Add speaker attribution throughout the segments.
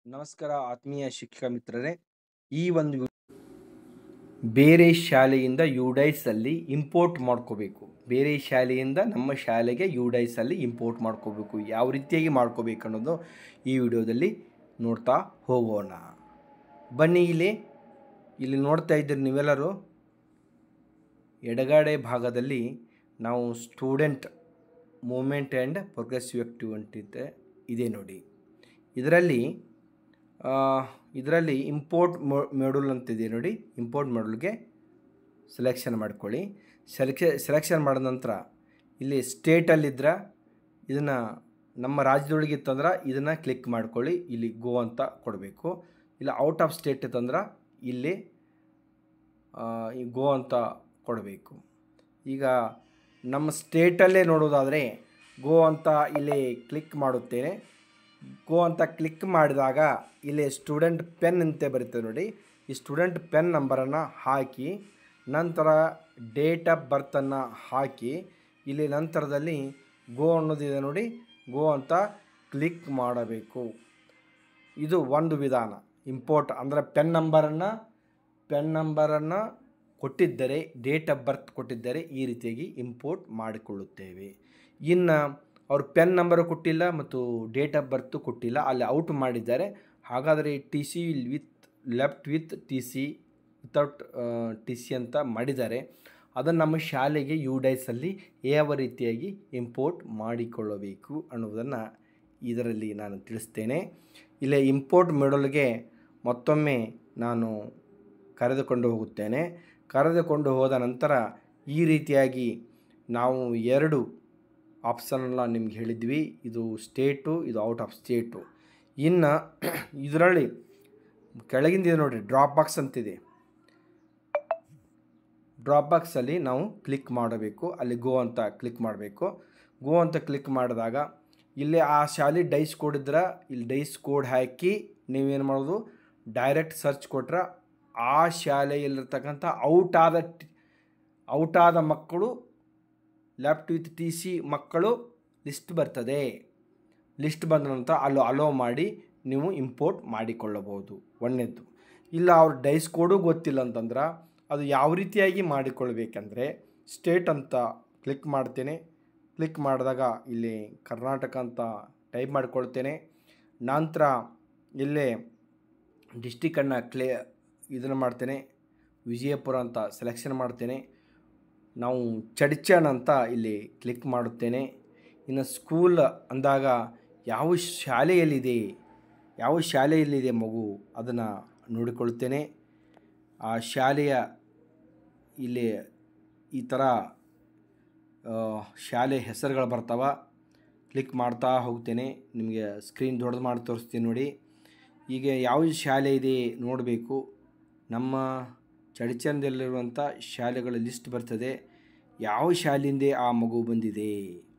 Speaker 1: ನಮಸ್ಕಾರ ಆತ್ಮೀಯ ಶಿಕ್ಷಕ ಮಿತ್ರರೇ. ಈ ಒಂದು ಬೇರೆ ಶಾಲೆಯಿಂದ ಯುಡೈಸಲ್ಲಿ ಇಂಪೋರ್ಟ್ ಮಾಡ್ಕೋಬೇಕು. ಬೇರೆ ಶಾಲೆಯಿಂದ ನಮ್ಮ ಶಾಲೆಗೆ ಯುಡೈಸಲ್ಲಿ ಇಂಪೋರ್ಟ್ ಮಾಡ್ಕೋಬೇಕು. ಯಾವ ರೀತಿಯಾಗಿ ಮಾಡ್ಕೋಬೇಕು ಅನ್ನೋದು ಈ ವಿಡಿಯೋದಲ್ಲಿ ನೋಡ್ತಾ ಹೋಗೋಣ. ಬನ್ನಿ, ಇಲ್ಲಿ ನೋಡ್ತಾ ಇದ್ದೀರಿ ನೀವೆಲ್ಲರೂ. ಎಡಗಡೆ ಭಾಗದಲ್ಲಿ ನಾವು student movement and progressive activity ಇದೆ ನೋಡಿ. ಇದರಲ್ಲಿ ಇಂಪೋರ್ಟ್ ಮಾಡ್ಯೂಲ್ ಅಂತಿದೆ ನೋಡಿ. ಇಂಪೋರ್ಟ್ ಮಾಡ್ಯೂಲ್ಗೆ ಸೆಲೆಕ್ಷನ್ ಮಾಡ್ಕೊಳ್ಳಿ. ಸೆಲೆಕ್ಷನ್ ಮಾಡಿದ ನಂತರ ಇಲ್ಲಿ ಸ್ಟೇಟಲ್ಲಿದ್ದರೆ ಇದನ್ನು ನಮ್ಮ ರಾಜ್ಯದೊಳಗೆ ಇತ್ತಂದ್ರೆ ಇದನ್ನು ಕ್ಲಿಕ್ ಮಾಡ್ಕೊಳ್ಳಿ. ಇಲ್ಲಿ ಗೋ ಅಂತ ಕೊಡಬೇಕು. ಇಲ್ಲ ಔಟ್ ಆಫ್ ಸ್ಟೇಟ್ ಇತ್ತಂದ್ರೆ ಇಲ್ಲಿ ಗೋ ಅಂತ ಕೊಡಬೇಕು. ಈಗ ನಮ್ಮ ಸ್ಟೇಟಲ್ಲೇ ನೋಡೋದಾದರೆ ಗೋ ಅಂತ ಇಲ್ಲಿ ಕ್ಲಿಕ್ ಮಾಡುತ್ತೇನೆ. ಗೋ ಅಂತ ಕ್ಲಿಕ್ ಮಾಡಿದಾಗ ಇಲ್ಲಿ ಸ್ಟೂಡೆಂಟ್ ಪೆನ್ ಅಂತ ಬರುತ್ತೆ ನೋಡಿ. ಈ ಸ್ಟೂಡೆಂಟ್ ಪೆನ್ ನಂಬರನ್ನು ಹಾಕಿ ನಂತರ ಡೇಟ್ ಆಫ್ ಬರ್ತನ್ನು ಹಾಕಿ ಇಲ್ಲಿ ನಂತರದಲ್ಲಿ ಗೋ ಅನ್ನೋದಿದೆ ನೋಡಿ. ಗೋ ಅಂತ ಕ್ಲಿಕ್ ಮಾಡಬೇಕು. ಇದು ಒಂದು ವಿಧಾನ. ಇಂಪೋರ್ಟ್ ಅಂದರೆ ಪೆನ್ ನಂಬರನ್ನು ಕೊಟ್ಟಿದ್ದರೆ, ಡೇಟ್ ಆಫ್ ಬರ್ತ್ ಕೊಟ್ಟಿದ್ದರೆ ಈ ರೀತಿಯಾಗಿ ಇಂಪೋರ್ಟ್ ಮಾಡಿಕೊಳ್ಳುತ್ತೇವೆ. ಇನ್ನು ಅವ್ರು ಪೆನ್ ನಂಬರು ಕೊಟ್ಟಿಲ್ಲ ಮತ್ತು ಡೇಟ್ ಆಫ್ ಬರ್ತು ಕೊಟ್ಟಿಲ್ಲ, ಅಲ್ಲಿ ಔಟ್ ಮಾಡಿದ್ದಾರೆ. ಹಾಗಾದರೆ T C left with T C without T C ಅಂತ ಮಾಡಿದ್ದಾರೆ. ಅದನ್ನು ನಮ್ಮ ಶಾಲೆಗೆ ಯುಡೈಸಲ್ಲಿ ಯಾವ ರೀತಿಯಾಗಿ ಇಂಪೋರ್ಟ್ ಮಾಡಿಕೊಳ್ಳಬೇಕು ಅನ್ನೋದನ್ನು ಇದರಲ್ಲಿ ನಾನು ತಿಳಿಸ್ತೇನೆ. ಇಲ್ಲೇ ಇಂಪೋರ್ಟ್ ಮಾಡ್ಯೂಲ್ಗೆ ಮತ್ತೊಮ್ಮೆ ನಾನು ಕರೆದುಕೊಂಡು ಹೋಗುತ್ತೇನೆ. ಕರೆದುಕೊಂಡು ಹೋದ ನಂತರ ಈ ರೀತಿಯಾಗಿ ನಾವು ಎರಡು ಆಪ್ಷನ್ನೆಲ್ಲ ನಿಮ್ಗೆ ಹೇಳಿದ್ವಿ. ಇದು ಸ್ಟೇಟು, ಇದು ಔಟ್ ಆಫ್ ಸ್ಟೇಟು. ಇನ್ನು ಇದರಲ್ಲಿ ಕೆಳಗಿಂದಿದೆ ನೋಡಿ, ಡ್ರಾಪ್ ಬಾಕ್ಸ್ ಅಂತಿದೆ. ಡ್ರಾಪ್ ಬಾಕ್ಸಲ್ಲಿ ನಾವು ಕ್ಲಿಕ್ ಮಾಡಬೇಕು. ಅಲ್ಲಿ ಗೋ ಅಂತ ಕ್ಲಿಕ್ ಮಾಡಬೇಕು. ಗೋ ಅಂತ ಕ್ಲಿಕ್ ಮಾಡಿದಾಗ ಇಲ್ಲಿ ಆ ಶಾಲೆ ಡೈಸ್ ಕೋಡ್ ಇದ್ರೆ ಇಲ್ಲಿ ಡೈಸ್ ಕೋಡ್ ಹಾಕಿ ನೀವೇನು ಮಾಡೋದು, ಡೈರೆಕ್ಟ್ ಸರ್ಚ್ ಕೊಟ್ರೆ ಆ ಶಾಲೆಯಲ್ಲಿರ್ತಕ್ಕಂಥ ಔಟ್ ಆದ ಮಕ್ಕಳು, ಲೆಫ್ಟ್ ವಿತ್ ಟಿ ಸಿ ಮಕ್ಕಳು ಲಿಸ್ಟ್ ಬರ್ತದೆ. ಲಿಸ್ಟ್ ಬಂದ ನಂತರ ಅಲೋ ಮಾಡಿ ನೀವು ಇಂಪೋರ್ಟ್ ಮಾಡಿಕೊಳ್ಳಬಹುದು. ಒಂದನೇದು. ಇಲ್ಲ ಅವ್ರ ಡೈಸ್ ಕೋಡು ಗೊತ್ತಿಲ್ಲ ಅಂತಂದ್ರೆ ಅದು ಯಾವ ರೀತಿಯಾಗಿ ಮಾಡಿಕೊಳ್ಬೇಕಂದ್ರೆ ಸ್ಟೇಟ್ ಅಂತ ಕ್ಲಿಕ್ ಮಾಡ್ತೇನೆ. ಕ್ಲಿಕ್ ಮಾಡಿದಾಗ ಇಲ್ಲಿ ಕರ್ನಾಟಕ ಅಂತ ಟೈಪ್ ಮಾಡಿಕೊಳ್ತೇನೆ. ನಂತರ ಇಲ್ಲೇ ಡಿಸ್ಟಿಕನ್ನು ಇದನ್ನು ಮಾಡ್ತೇನೆ, ವಿಜಯಪುರ ಅಂತ ಸೆಲೆಕ್ಷನ್ ಮಾಡ್ತೇನೆ. ನಾವು ಚಡ್ಚನ್ ಅಂತ ಇಲ್ಲಿ ಕ್ಲಿಕ್ ಮಾಡುತ್ತೇನೆ. ಇನ್ನು ಸ್ಕೂಲ್ ಅಂದಾಗ ಯಾವ ಶಾಲೆಯಲ್ಲಿದೆ ಮಗು ಅದನ್ನು ನೋಡಿಕೊಳ್ತೇನೆ. ಆ ಶಾಲೆಯ ಇಲ್ಲಿ ಈ ಥರ ಶಾಲೆ ಹೆಸರುಗಳು ಬರ್ತಾವ. ಕ್ಲಿಕ್ ಮಾಡ್ತಾ ಹೋಗ್ತೇನೆ. ನಿಮಗೆ ಸ್ಕ್ರೀನ್ ದೊಡ್ಡದು ಮಾಡಿ ತೋರಿಸ್ತೀನಿ ನೋಡಿ. ಈಗ ಯಾವ ಶಾಲೆ ಇದೆ ನೋಡಬೇಕು. ನಮ್ಮ ಚಡ್ಚನ್ದಲ್ಲಿರುವಂಥ ಶಾಲೆಗಳ ಲಿಸ್ಟ್ ಬರ್ತದೆ. ಯಾವ ಶಾಲೆಯಿಂದ ಆ ಮಗು ಬಂದಿದೆ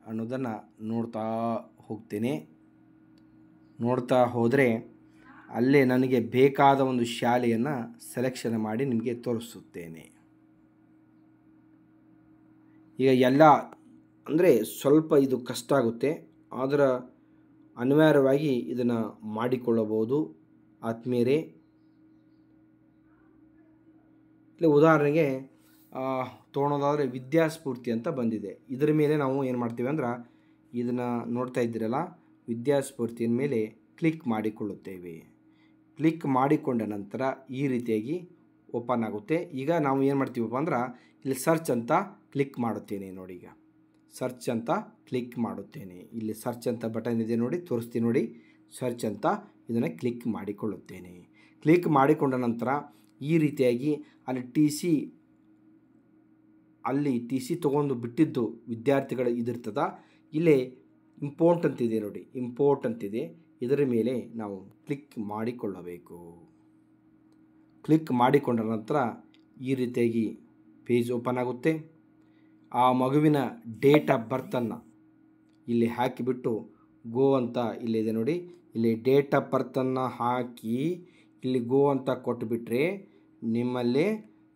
Speaker 1: ಅನ್ನೋದನ್ನು ನೋಡ್ತಾ ಹೋಗ್ತೇನೆ. ನೋಡ್ತಾ ಹೋದರೆ ಅಲ್ಲೇ ನನಗೆ ಬೇಕಾದ ಒಂದು ಶಾಲೆಯನ್ನು ಸೆಲೆಕ್ಷನ್ ಮಾಡಿ ನಿಮಗೆ ತೋರಿಸುತ್ತೇನೆ. ಈಗ ಎಲ್ಲ ಅಂದರೆ ಸ್ವಲ್ಪ ಇದು ಕಷ್ಟ ಆಗುತ್ತೆ, ಆದರೆ ಅನಿವಾರ್ಯವಾಗಿ ಇದನ್ನು ಮಾಡಿಕೊಳ್ಳಬಹುದು ಆತ್ಮೀಯರೇ. ಇಲ್ಲಿ ಉದಾಹರಣೆಗೆ ತೊಗೊಳೋದಾದರೆ ವಿದ್ಯಾಸ್ಫೂರ್ತಿ ಅಂತ ಬಂದಿದೆ. ಇದರ ಮೇಲೆ ನಾವು ಏನು ಮಾಡ್ತೀವಿ ಅಂದ್ರೆ ಇದನ್ನು ನೋಡ್ತಾ ಇದ್ದೀರಲ್ಲ, ವಿದ್ಯಾಸ್ಫೂರ್ತಿಯ ಮೇಲೆ ಕ್ಲಿಕ್ ಮಾಡಿಕೊಳ್ಳುತ್ತೇವೆ. ಕ್ಲಿಕ್ ಮಾಡಿಕೊಂಡ ನಂತರ ಈ ರೀತಿಯಾಗಿ ಓಪನ್ ಆಗುತ್ತೆ. ಈಗ ನಾವು ಏನು ಮಾಡ್ತೀವಪ್ಪ ಅಂದ್ರೆ ಇಲ್ಲಿ ಸರ್ಚ್ ಅಂತ ಕ್ಲಿಕ್ ಮಾಡುತ್ತೇನೆ ನೋಡಿ. ಈಗ ಸರ್ಚ್ ಅಂತ ಕ್ಲಿಕ್ ಮಾಡುತ್ತೇನೆ. ಇಲ್ಲಿ ಸರ್ಚ್ ಅಂತ ಬಟನ್ ಇದೆ ನೋಡಿ, ತೋರಿಸ್ತೀನಿ ನೋಡಿ. ಸರ್ಚ್ ಅಂತ ಇದನ್ನು ಕ್ಲಿಕ್ ಮಾಡಿಕೊಳ್ಳುತ್ತೇನೆ. ಕ್ಲಿಕ್ ಮಾಡಿಕೊಂಡ ನಂತರ ಈ ರೀತಿಯಾಗಿ ಅಲ್ಲಿ ಟಿ ಸಿ ತೊಗೊಂಡು ಬಿಟ್ಟಿದ್ದು ವಿದ್ಯಾರ್ಥಿಗಳು ಇದಿರ್ತದ. ಇಲ್ಲೇ ಇಂಪೋರ್ಟ್ ಅಂತಿದೆ ನೋಡಿ, ಇಂಪೋರ್ಟ್ ಅಂತಿದೆ. ಇದರ ಮೇಲೆ ನಾವು ಕ್ಲಿಕ್ ಮಾಡಿಕೊಳ್ಳಬೇಕು. ಕ್ಲಿಕ್ ಮಾಡಿಕೊಂಡ ನಂತರ ಈ ರೀತಿಯಾಗಿ ಪೇಜ್ ಓಪನ್ ಆಗುತ್ತೆ. ಆ ಮಗುವಿನ ಡೇಟ್ ಆಫ್ ಬರ್ತನ್ನು ಇಲ್ಲಿ ಹಾಕಿಬಿಟ್ಟು ಗೋ ಅಂತ ಇಲ್ಲಿದೆ ನೋಡಿ, ಇಲ್ಲಿ ಡೇಟ್ ಆಫ್ ಬರ್ತನ್ನು ಹಾಕಿ ಇಲ್ಲಿ ಗೋ ಅಂತ ಕೊಟ್ಟುಬಿಟ್ರೆ ನಿಮ್ಮಲ್ಲಿ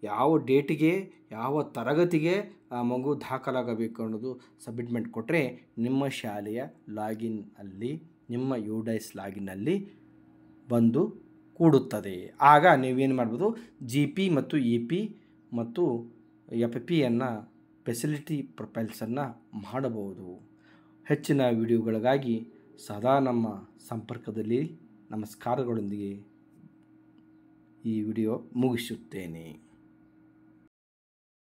Speaker 1: ಯಾವ ಡೇಟಿಗೆ ಯಾವ ತರಗತಿಗೆ ಆ ಮಗು ದಾಖಲಾಗಬೇಕು ಅನ್ನೋದು ಸಬ್ಮಿಟ್ಮೆಂಟ್ ಕೊಟ್ಟರೆ ನಿಮ್ಮ ಶಾಲೆಯ ಲಾಗಿನ್ ಅಲ್ಲಿ, ನಿಮ್ಮ ಯುಡೈಸ್ ಲಾಗಿನ್ನಲ್ಲಿ ಬಂದು ಕೂಡುತ್ತದೆ. ಆಗ ನೀವೇನು ಮಾಡ್ಬೋದು, ಜಿ ಪಿ ಮತ್ತು ಇ ಪಿ ಮತ್ತು ಎಫ್ ಪಿಯನ್ನು ಫೆಸಿಲಿಟಿ ಪ್ರೊಫೈಲ್ಸನ್ನು ಮಾಡಬಹುದು. ಹೆಚ್ಚಿನ ವಿಡಿಯೋಗಳಿಗಾಗಿ ಸದಾ ನಮ್ಮ ಸಂಪರ್ಕದಲ್ಲಿ. ನಮಸ್ಕಾರಗಳೊಂದಿಗೆ ಈ ವಿಡಿಯೋ ಮುಗಿಸುತ್ತೇನೆ.